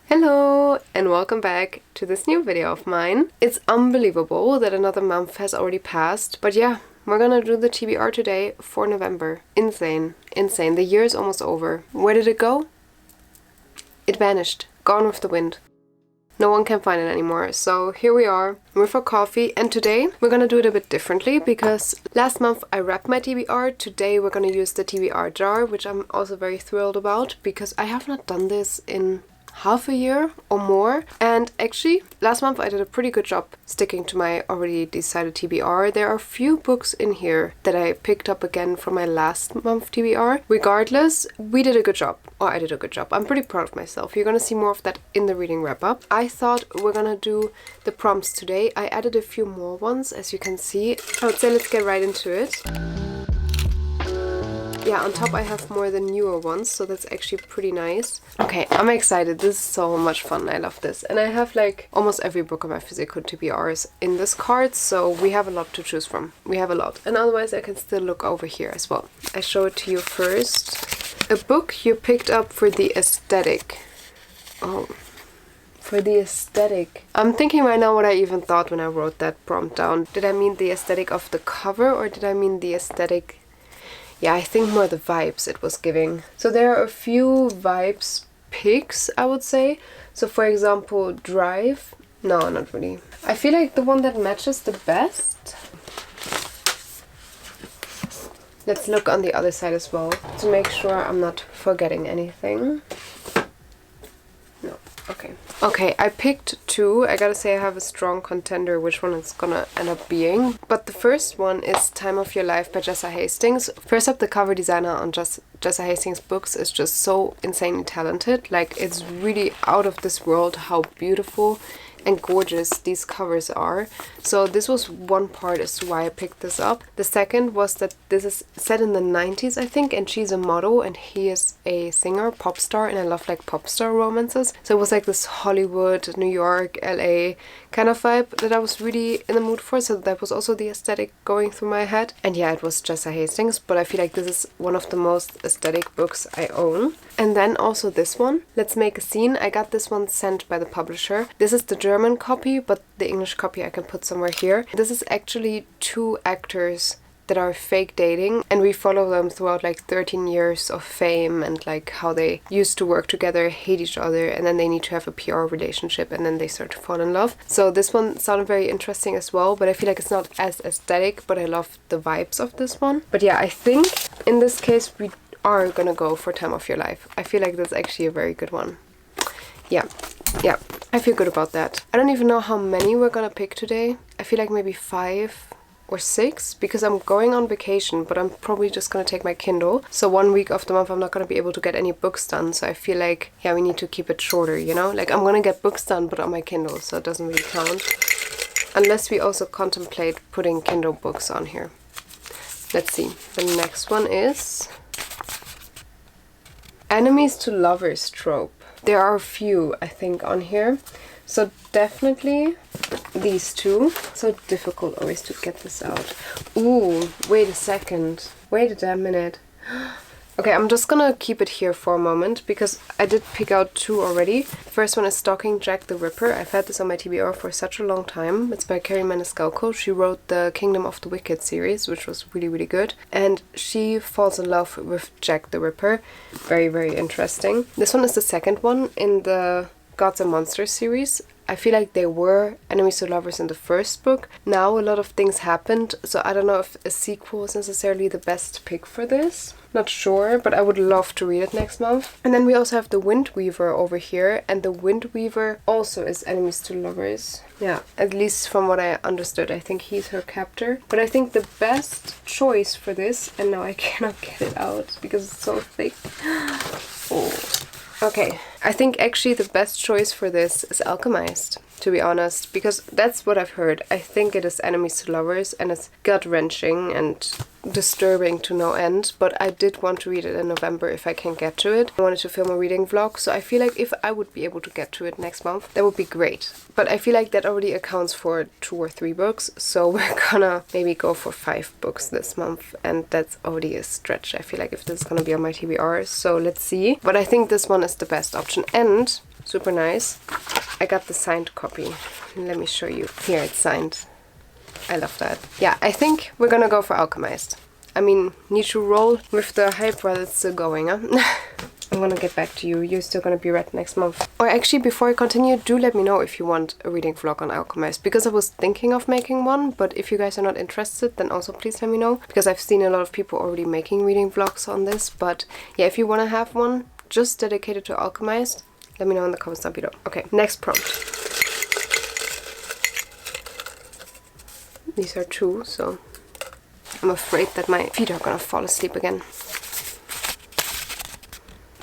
Hello and welcome back to this new video of mine. It's unbelievable that another month has already passed, but yeah, we're gonna do the TBR today for November. Insane. The year is almost over. Where did it go? It vanished. Gone with the wind. No one can find it anymore. So here we are with our coffee, and today we're gonna do it a bit differently because last month I wrapped my TBR. Today we're gonna use the TBR jar, which I'm also very thrilled about because I have not done this in half a year or more, and actually last month I did a pretty good job sticking to my already decided TBR. There are a few books in here that I picked up again from my last month TBR. Regardless, we did a good job, or I did a good job. I'm pretty proud of myself. You're gonna see more of that in the reading wrap up. I thought we're gonna do the prompts today. I added a few more ones, as you can see. I would say let's get right into it. Yeah, on top I have more the newer ones, so that's actually pretty nice. Okay, I'm excited. This is so much fun. I love this. And I have like almost every book of my physical TBRs in this card, so we have a lot to choose from. We have a lot. And otherwise I can still look over here as well. I show it to you first. A book you picked up for the aesthetic. Oh, for the aesthetic. I'm thinking right now what I even thought when I wrote that prompt down. Did I mean the aesthetic of the cover, or did I mean the aesthetic? Yeah, I think more the vibes it was giving. So there are a few vibes picks, I would say. So for example, Drive. No, not really. I feel like the one that matches the best. Let's look on the other side as well to make sure I'm not forgetting anything. No, okay. Okay, I picked two. I gotta say I have a strong contender which one it's gonna end up being. But the first one is Time of Your Life by Jessa Hastings. First up, the cover designer on Jessa Hastings' books is just so insanely talented. Like, it's really out of this world how beautiful and gorgeous these covers are. So this was one part as to why I picked this up. The second was that this is set in the 90s, I think, and she's a model and he is a singer, pop star, and I love like pop star romances. So it was like this Hollywood, New York, LA kind of vibe that I was really in the mood for. So that was also the aesthetic going through my head. And yeah, it was Jessa Hastings, but I feel like this is one of the most aesthetic books I own. And then also this one, Let's Make a Scene. I got this one sent by the publisher. This is the German copy, but the English copy I can put somewhere here. This is actually two actors that are fake dating, and we follow them throughout like 13 years of fame and like how they used to work together, hate each other, and then they need to have a PR relationship, and then they start to fall in love. So this one sounded very interesting as well, but I feel like it's not as aesthetic, but I love the vibes of this one. But yeah, I think in this case we are gonna go for Time of Your Life. I feel like that's actually a very good one. Yeah, I feel good about that. I don't even know how many we're gonna pick today. I feel like maybe 5 or 6 because I'm going on vacation, but I'm probably just gonna take my Kindle. So 1 week of the month I'm not gonna be able to get any books done. So I feel like, yeah, we need to keep it shorter, you know? Like, I'm gonna get books done, but on my Kindle, so it doesn't really count. Unless we also contemplate putting Kindle books on here. Let's see. The next one is Enemies to Lovers trope. There are a few, I think, on here. So definitely these two. So difficult always to get this out. Ooh, wait a second. Wait a damn minute. Okay, I'm just gonna keep it here for a moment because I did pick out two already. The first one is Stalking Jack the Ripper. I've had this on my TBR for such a long time. It's by Carrie Maniscalco. She wrote the Kingdom of the Wicked series, which was really, really good. And she falls in love with Jack the Ripper. Very, very interesting. This one is the second one in the Gods and Monsters series. I feel like they were enemies to lovers in the first book. Now a lot of things happened, so I don't know if a sequel is necessarily the best pick for this. Not sure, but I would love to read it next month. And then we also have the Wind Weaver over here, and the Wind Weaver also is enemies to lovers. Yeah, at least from what I understood, I think he's her captor. But I think the best choice for this, and now I cannot get it out because it's so thick. Oh. Okay, I think actually the best choice for this is Alchemized, to be honest, because that's what I've heard. I think it is enemies to lovers and it's gut-wrenching and disturbing to no end, but I did want to read it in November if I can get to it. I wanted to film a reading vlog, so I feel like if I would be able to get to it next month, that would be great. But I feel like that already accounts for 2 or 3 books, so we're gonna maybe go for 5 books this month, and that's already a stretch, I feel like, if this is gonna be on my TBR, so let's see. But I think this one is the best option, and Super nice. I got the signed copy. Let me show you. Here, it's signed. I love that. Yeah, I think we're gonna go for Alchemized. I mean, need to roll with the hype while it's still going, huh? I'm gonna get back to you. You're still gonna be read next month. Or actually, before I continue, do let me know if you want a reading vlog on Alchemized. Because I was thinking of making one, but if you guys are not interested, then also please let me know. Because I've seen a lot of people already making reading vlogs on this. But yeah, if you wanna have one just dedicated to Alchemized, let me know in the comments down below. Okay, next prompt. These are 2, so I'm afraid that my feet are gonna fall asleep again.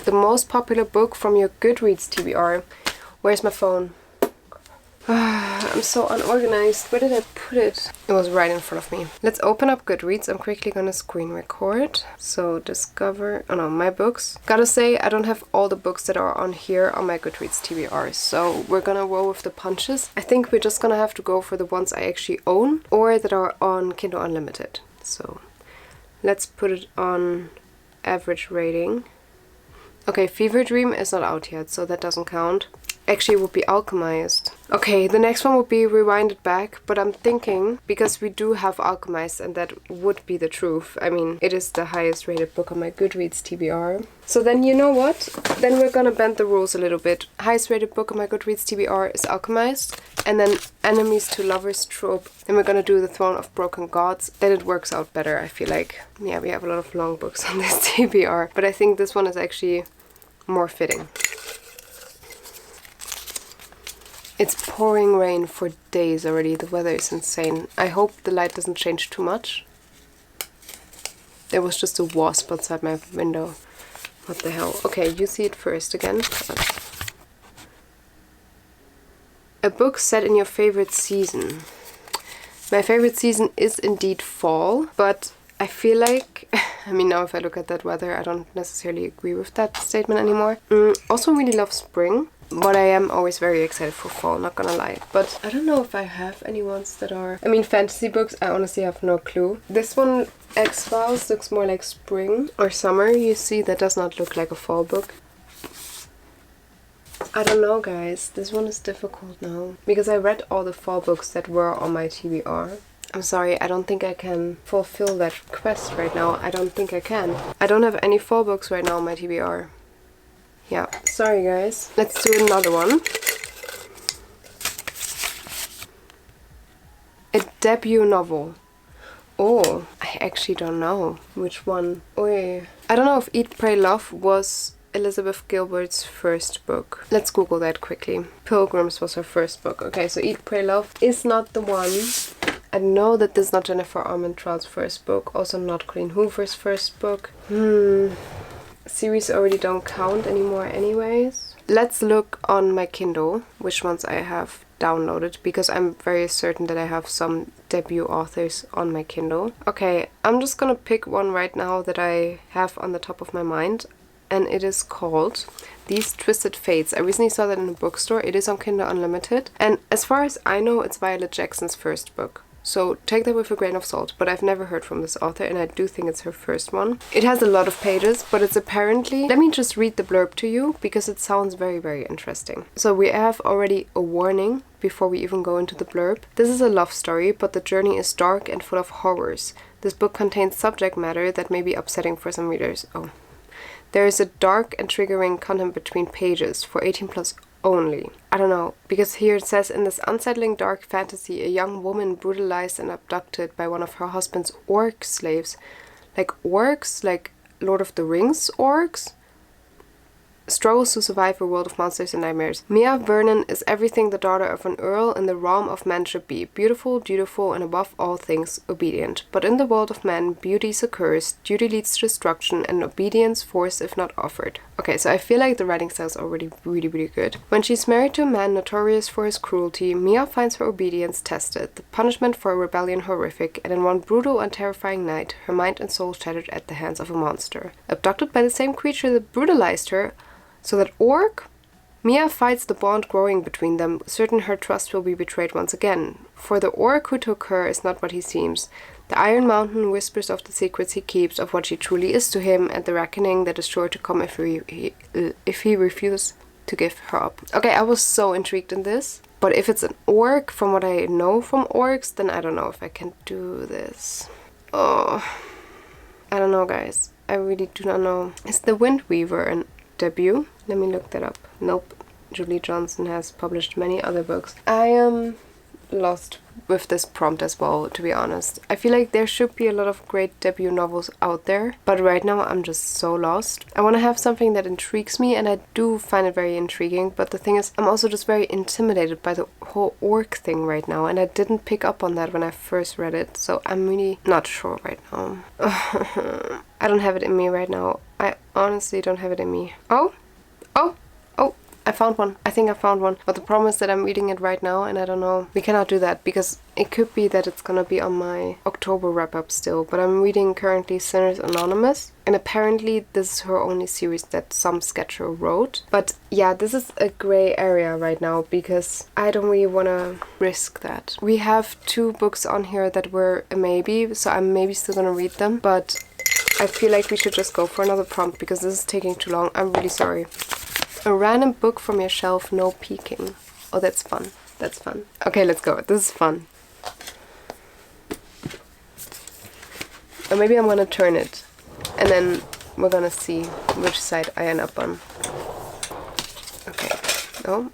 The most popular book from your Goodreads TBR. Where's my phone? I'm so unorganized. Where did I put it? It was right in front of me. Let's open up Goodreads. I'm quickly gonna screen record. So discover, oh no, my books. Gotta say, I don't have all the books that are on here on my Goodreads TBR. So we're gonna roll with the punches. I think we're just gonna have to go for the ones I actually own or that are on Kindle Unlimited. So let's put it on average rating. Okay, Fever Dream is not out yet, so that doesn't count. Actually, it would be Alchemized. Okay, the next one would be Rewinded Back, but I'm thinking, because we do have Alchemized, and that would be the truth. I mean, it is the highest rated book on my Goodreads TBR. So then, you know what? Then we're gonna bend the rules a little bit. Highest rated book on my Goodreads TBR is Alchemized, and then Enemies to Lovers trope. Then we're gonna do The Throne of Broken Gods. Then it works out better, I feel like. Yeah, we have a lot of long books on this TBR, but I think this one is actually more fitting. It's pouring rain for days already. The weather is insane. I hope the light doesn't change too much. There was just a wasp outside my window. What the hell? Okay, you see it first again. A book set in your favorite season. My favorite season is indeed fall, but I feel like, I mean, now if I look at that weather, I don't necessarily agree with that statement anymore. Also really love spring, but I am always very excited for fall, not gonna lie. But I don't know if I have any ones that are... I mean, fantasy books, I honestly have no clue. This one, X-Files, looks more like spring or summer. You see, that does not look like a fall book. I don't know, guys. This one is difficult now. Because I read all the fall books that were on my TBR. I'm sorry, I don't think I can fulfill that quest right now. I don't think I can. I don't have any fall books right now on my TBR. Yeah, sorry guys. Let's do another one. A debut novel. Oh, I actually don't know which one. Oy. I don't know if Eat, Pray, Love was Elizabeth Gilbert's first book. Let's Google that quickly. Pilgrims was her first book. Okay, so Eat, Pray, Love is not the one. I know that this is not Jennifer Armentrout's first book, also not Colleen Hoover's first book. Series already don't count anymore anyways. Let's look on my Kindle which ones I have downloaded, because I'm very certain that I have some debut authors on my Kindle. Okay, I'm just gonna pick one right now that I have on the top of my mind, and it is called These Twisted Fates. I recently saw that in a bookstore. It is on Kindle Unlimited, and as far as I know, it's Violet Jackson's first book. So take that with a grain of salt, but I've never heard from this author, and I do think it's her first one. It has a lot of pages, but it's apparently... Let me just read the blurb to you, because it sounds very, very interesting. So we have already a warning before we even go into the blurb. This is a love story, but the journey is dark and full of horrors. This book contains subject matter that may be upsetting for some readers. Oh. There is a dark and triggering content between pages for 18+ only. I don't know, because here it says, in this unsettling dark fantasy, a young woman brutalized and abducted by one of her husband's orc slaves. Like orcs? Like Lord of the Rings orcs? Struggles to survive a world of monsters and nightmares. Mia Vernon is everything the daughter of an earl in the realm of men should be. Beautiful, dutiful, and above all things, obedient. But in the world of men, beauty is a curse, duty leads to destruction, and obedience forced if not offered. Okay, so I feel like the writing style is already really, really good. When she's married to a man notorious for his cruelty, Mia finds her obedience tested, the punishment for a rebellion horrific, and in one brutal and terrifying night, her mind and soul shattered at the hands of a monster. Abducted by the same creature that brutalized her, so that orc? Mia fights the bond growing between them, certain her trust will be betrayed once again. For the orc who took her is not what he seems. The Iron Mountain whispers of the secrets he keeps, of what she truly is to him, and the reckoning that is sure to come if he refuses to give her up. Okay, I was so intrigued in this. But if it's an orc, from what I know from orcs, then I don't know if I can do this. Oh, I don't know, guys. I really do not know. Is The Wind Weaver a debut? Let me look that up. Nope. Julie Johnson has published many other books. I am lost with this prompt as well, to be honest. I feel like there should be a lot of great debut novels out there, but right now I'm just so lost. I want to have something that intrigues me, and I do find it very intriguing, but the thing is, I'm also just very intimidated by the whole orc thing right now, and I didn't pick up on that when I first read it, so I'm really not sure right now. I don't have it in me right now. I honestly don't have it in me. Oh! I found one. I think I found one. But the problem is that I'm reading it right now and I don't know. We cannot do that because it could be that it's gonna be on my October wrap-up still. But I'm reading currently Sinners Anonymous. And apparently this is her only series that some sketcher wrote. But yeah, this is a gray area right now because I don't really want to risk that. We have 2 books on here that were a maybe. So I'm maybe still gonna read them. But I feel like we should just go for another prompt because this is taking too long. I'm really sorry. A random book from your shelf, no peeking. Oh, that's fun. That's fun. Okay, let's go. This is fun. Or maybe I'm gonna turn it. And then we're gonna see which side I end up on. Okay. Oh.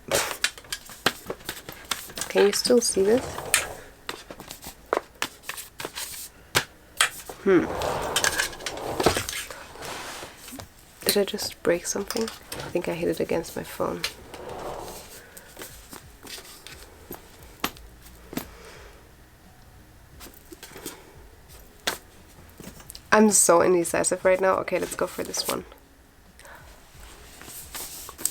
Can you still see this? Did I just break something? I think I hit it against my phone. I'm so indecisive right now. Okay, let's go for this one.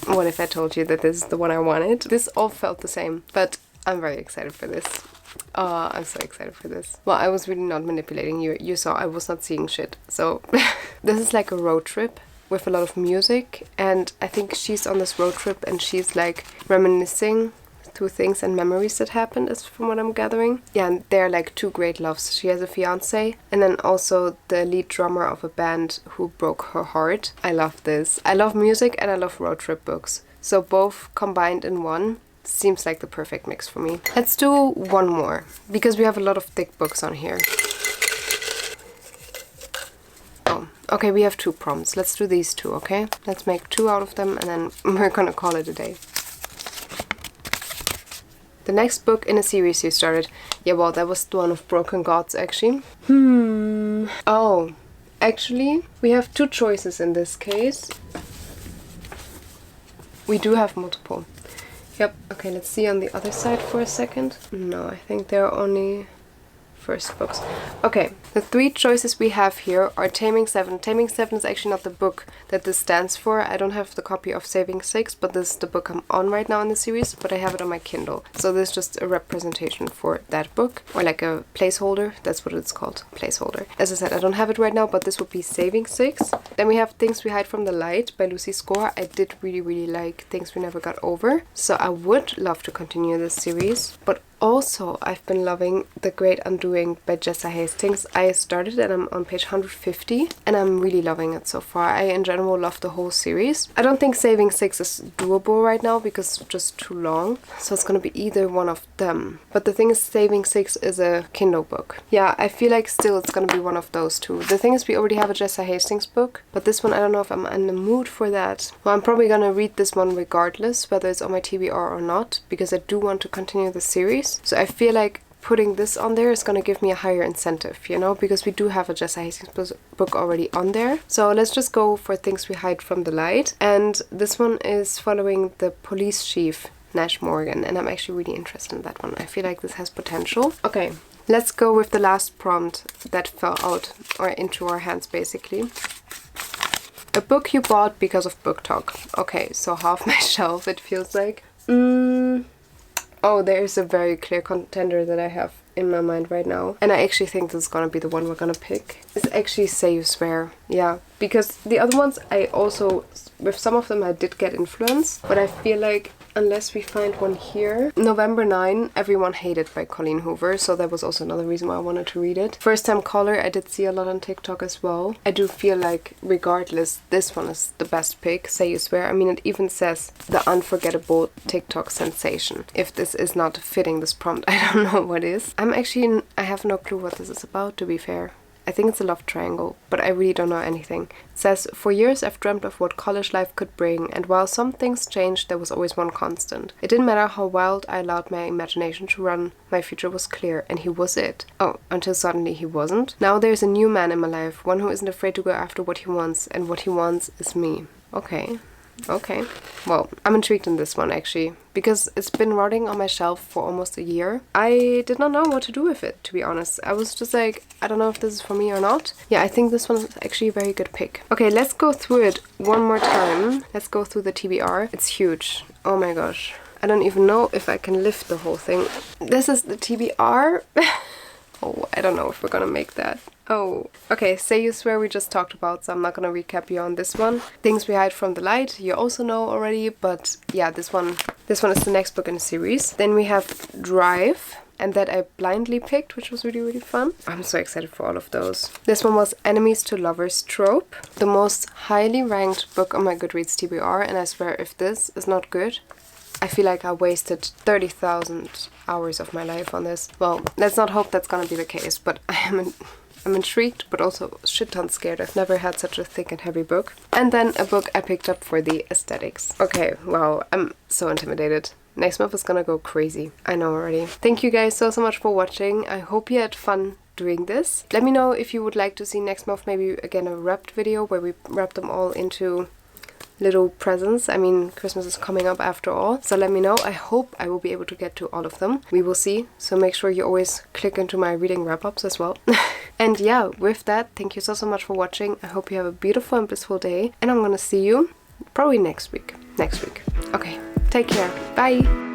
What if I told you that this is the one I wanted? This all felt the same, but I'm very excited for this. Oh, I'm so excited for this. Well, I was really not manipulating you. You saw I was not seeing shit. So this is like a road trip with a lot of music, and I think she's on this road trip and she's like reminiscing through things and memories that happened, as from what I'm gathering. Yeah, and they're like 2 great loves. She has a fiance and then also the lead drummer of a band who broke her heart. I love this. I love music and I love road trip books. So both combined in one seems like the perfect mix for me. Let's do one more because we have a lot of thick books on here. Okay, we have 2 prompts. Let's do these 2, okay? Let's make 2 out of them and then we're gonna call it a day. The next book in a series you started. Yeah, well, that was the one of Broken Gods, actually. Oh, actually, we have 2 choices in this case. We do have multiple. Yep. Okay, let's see on the other side for a second. No, I think there are only first books. Okay, the 3 choices we have here are Taming 7. Taming 7 is actually not the book that this stands for. I don't have the copy of Saving 6, but this is the book I'm on right now in the series, but I have it on my Kindle. So this is just a representation for that book, or like a placeholder. That's what it's called, placeholder. As I said, I don't have it right now, but this would be Saving 6. Then we have Things We Hide from the Light by Lucy Score. I did really like Things We Never Got Over, so I would love to continue this series, but also, I've been loving The Great Undoing by Jessa Hastings. I started and I'm on page 150 and I'm really loving it so far. I in general love the whole series. I don't think Saving 6 is doable right now because it's just too long. So it's gonna be either one of them. But the thing is, Saving 6 is a Kindle book. Yeah, I feel like still it's gonna be one of those 2. The thing is, we already have a Jessa Hastings book, but this one I don't know if I'm in the mood for that. Well, I'm probably gonna read this one regardless, whether it's on my TBR or not, because I do want to continue the series. So I feel like putting this on there is going to give me a higher incentive, you know, because we do have a Jessa Hastings book already on there. So let's just go for Things We Hide from the Light. And this one is following the police chief, Nash Morgan, and I'm actually really interested in that one. I feel like this has potential. Okay, let's go with the last prompt that fell out, or into our hands basically. A book you bought because of book talk. Okay, so half my shelf, it feels like. Oh, there is a very clear contender that I have in my mind right now. And I actually think this is gonna be the one we're gonna pick. It's actually Say You Swear. Yeah, because the other ones I also, with some of them I did get influence, but I feel like unless we find one here. November 9, Everyone Hated by Colleen Hoover, so that was also another reason why I wanted to read it. First Time Caller, I did see a lot on TikTok as well. I do feel like, regardless, this one is the best pick, Say You Swear. I mean, it even says the unforgettable TikTok sensation. If this is not fitting this prompt, I don't know what is. I have no clue what this is about, to be fair. I think it's a love triangle, but I really don't know anything. It says, for years I've dreamt of what college life could bring, and while some things changed, there was always one constant. It didn't matter how wild I allowed my imagination to run, my future was clear, and he was it. Oh, until suddenly he wasn't. Now there's a new man in my life, one who isn't afraid to go after what he wants, and what he wants is me. Okay. Okay, well, I'm intrigued in this one actually, because it's been rotting on my shelf for almost a year. I did not know what to do with it, to be honest. I was just like, I don't know if this is for me or not. Yeah, I think this one is actually a very good pick. Okay, let's go through it one more time. Let's go through the TBR. It's huge. Oh my gosh. I don't even know if I can lift the whole thing. This is the TBR. Oh, I don't know if we're gonna make that. Oh, okay, Say You Swear we just talked about, so I'm not gonna recap you on this one. Things We Hide from the Light, you also know already, but yeah, this one is the next book in the series. Then we have Drive, and that I blindly picked, which was really, really fun. I'm so excited for all of those. This one was Enemies to Lovers Trope, the most highly ranked book on my Goodreads TBR, and I swear if this is not good, I feel like I wasted 30,000 hours of my life on this. Well, let's not hope that's gonna be the case, but I'm intrigued, but also shit ton scared. I've never had such a thick and heavy book. And then a book I picked up for the aesthetics. Okay, wow, I'm so intimidated. Next month is gonna go crazy. I know already. Thank you guys so much for watching. I hope you had fun doing this. Let me know if you would like to see next month maybe again a wrapped video where we wrap them all into little presents. I mean, Christmas is coming up after all, so let me know. I hope I will be able to get to all of them. We will see, so make sure you always click into my reading wrap-ups as well. And yeah, with that, thank you so much for watching. I hope you have a beautiful and blissful day, and I'm gonna see you probably next week. Okay, take care. Bye!